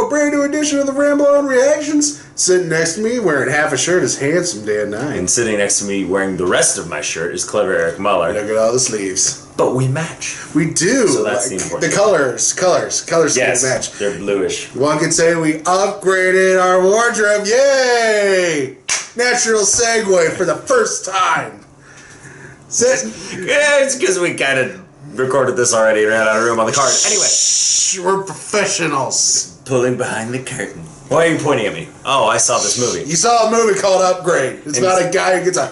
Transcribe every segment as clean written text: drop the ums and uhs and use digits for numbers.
a brand new edition of the Ramble on Reactions. Sitting next to me, wearing half a shirt, is handsome Dan Nye. And sitting next to me, wearing the rest of my shirt, is clever Eric Muller. Look at all the sleeves. But we match. We do. So that's the important The colors yes, match. They're bluish. One could say we upgraded our wardrobe. Yay! Natural segue for the first time. Yeah, it's because we kind of recorded this already and ran out of room on the card. Anyway. Shh, we're professionals. Pulling behind the curtain. Why are you pointing at me? Oh, I saw this movie. You saw a movie called Upgrade. It's about a guy who gets a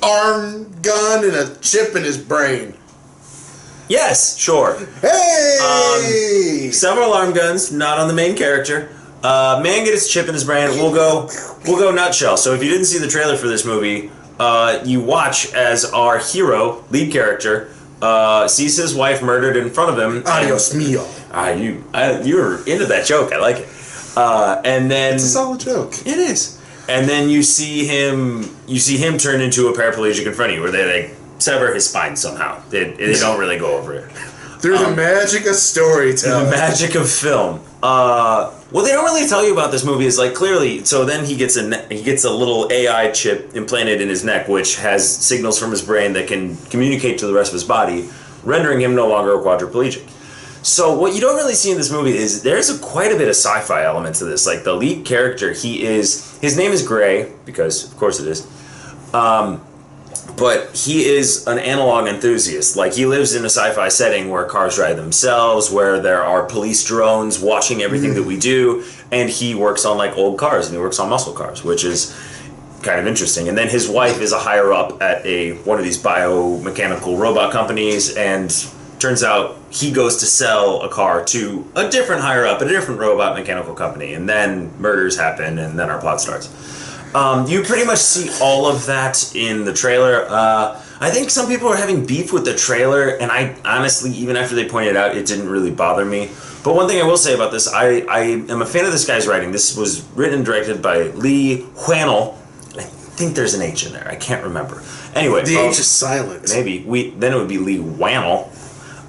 arm gun and a chip in his brain. Yes, sure. Hey! Several arm guns, not on the main character. Man gets his chip in his brain. We'll go nutshell. So if you didn't see the trailer for this movie, you watch as our hero, lead character, sees his wife murdered in front of him. Adios mio. You were into that joke. I like it. And then it's a solid joke. It is. And then you see him turn into a paraplegic in front of you, where they sever his spine somehow. They don't really go over it. Through the magic of storytelling. The magic of film. What they don't really tell you about this movie is like clearly. So then he gets a little AI chip implanted in his neck, which has signals from his brain that can communicate to the rest of his body, rendering him no longer a quadriplegic. So what you don't really see in this movie is there's quite a bit of sci-fi element to this. Like the lead character, his name is Gray, because of course it is. But he is an analog enthusiast. Like he lives in a sci-fi setting where cars drive themselves, where there are police drones watching everything that we do, and he works on like old cars and he works on muscle cars, which is kind of interesting. And then his wife is a higher up at one of these biomechanical robot companies, and turns out he goes to sell a car to a different higher up at a different robot mechanical company, and then murders happen, and then our plot starts. You pretty much see all of that in the trailer. I think some people are having beef with the trailer, and I honestly, even after they pointed it out, it didn't really bother me. But one thing I will say about this, I am a fan of this guy's writing. This was written and directed by Lee Whannell. I think there's an H in there. I can't remember. Anyway. The H is silent. Maybe. Then it would be Lee Whannell.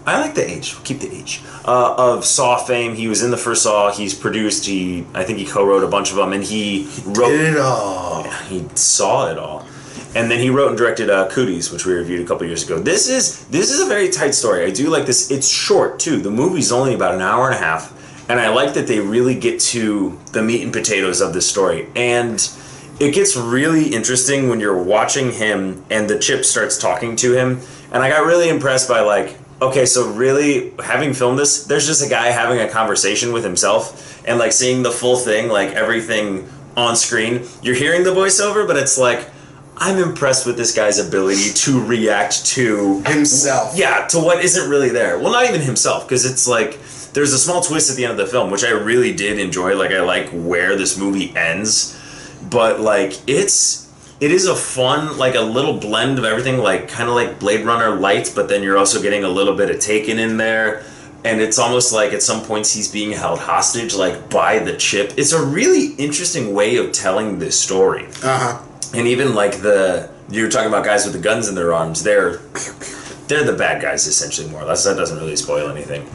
I like the H. Keep the H. Of Saw fame, he was in the first Saw. He's produced. I think he co-wrote a bunch of them, and he wrote. Did it all. Yeah, he saw it all, and then he wrote and directed Cooties, which we reviewed a couple years ago. This is a very tight story. I do like this. It's short too. The movie's only about an hour and a half, and I like that they really get to the meat and potatoes of this story. And it gets really interesting when you're watching him, and the chip starts talking to him, and I got really impressed by like. Okay, so really, having filmed this, there's just a guy having a conversation with himself, and like seeing the full thing, like everything on screen. You're hearing the voiceover, but it's like, I'm impressed with this guy's ability to react to himself. Yeah, to what isn't really there. Well, not even himself, because it's like, there's a small twist at the end of the film, which I really did enjoy. Like, I like where this movie ends, but like, it is a fun, like a little blend of everything, like kind of like Blade Runner light, but then you're also getting a little bit of Taken in there. And it's almost like at some points he's being held hostage, like by the chip. It's a really interesting way of telling this story. Uh-huh. And even like you were talking about guys with the guns in their arms, they're the bad guys essentially, more or less. That doesn't really spoil anything.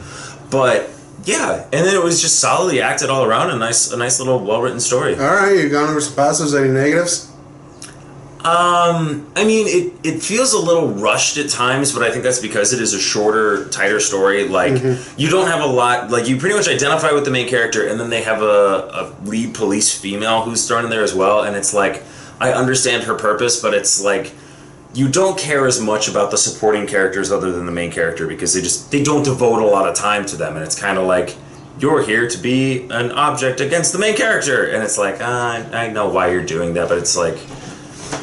But yeah, and then it was just solidly acted all around, a nice little well-written story. All right, you gone over some positives, any negatives? I mean, it feels a little rushed at times, but I think that's because it is a shorter, tighter story. Like, you don't have a lot, like, you pretty much identify with the main character, and then they have a lead police female who's thrown in there as well, and it's like, I understand her purpose, but it's like, you don't care as much about the supporting characters other than the main character, because they don't devote a lot of time to them, and it's kind of like, you're here to be an object against the main character, and it's like, I know why you're doing that, but it's like,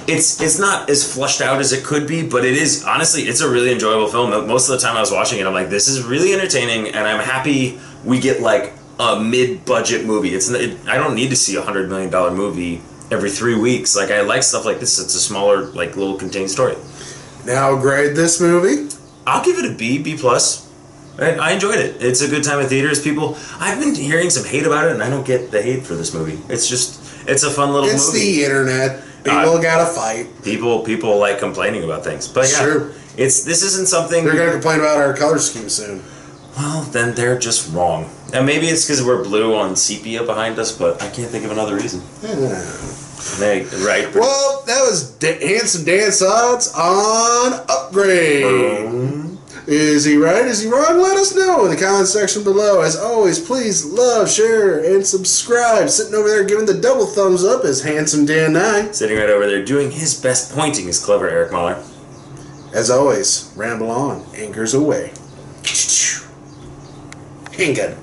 it's not as flushed out as it could be, but it is, honestly, it's a really enjoyable film. Most of the time I was watching it, I'm like, this is really entertaining, and I'm happy we get like a mid-budget movie. I don't need to see a $100 million movie every 3 weeks. Like, I like stuff like this. It's a smaller, like, little contained story. Now grade this movie? I'll give it a B+. I enjoyed it. It's a good time at theaters. I've been hearing some hate about it, and I don't get the hate for this movie. It's a fun little movie. It's the internet. People gotta fight. People like complaining about things, but yeah, sure. This isn't something they're gonna complain about our color scheme soon. Well, then they're just wrong. And maybe it's because we're blue on sepia behind us, but I can't think of another reason. Right. Well, that was Handsome Dan's thoughts on Upgrade. Is he right? Is he wrong? Let us know in the comment section below. As always, please love, share, and subscribe. Sitting over there giving the double thumbs up is Handsome Dan 9. Sitting right over there doing his best pointing is clever Eric Mahler. As always, ramble on, anchors away. Handgun.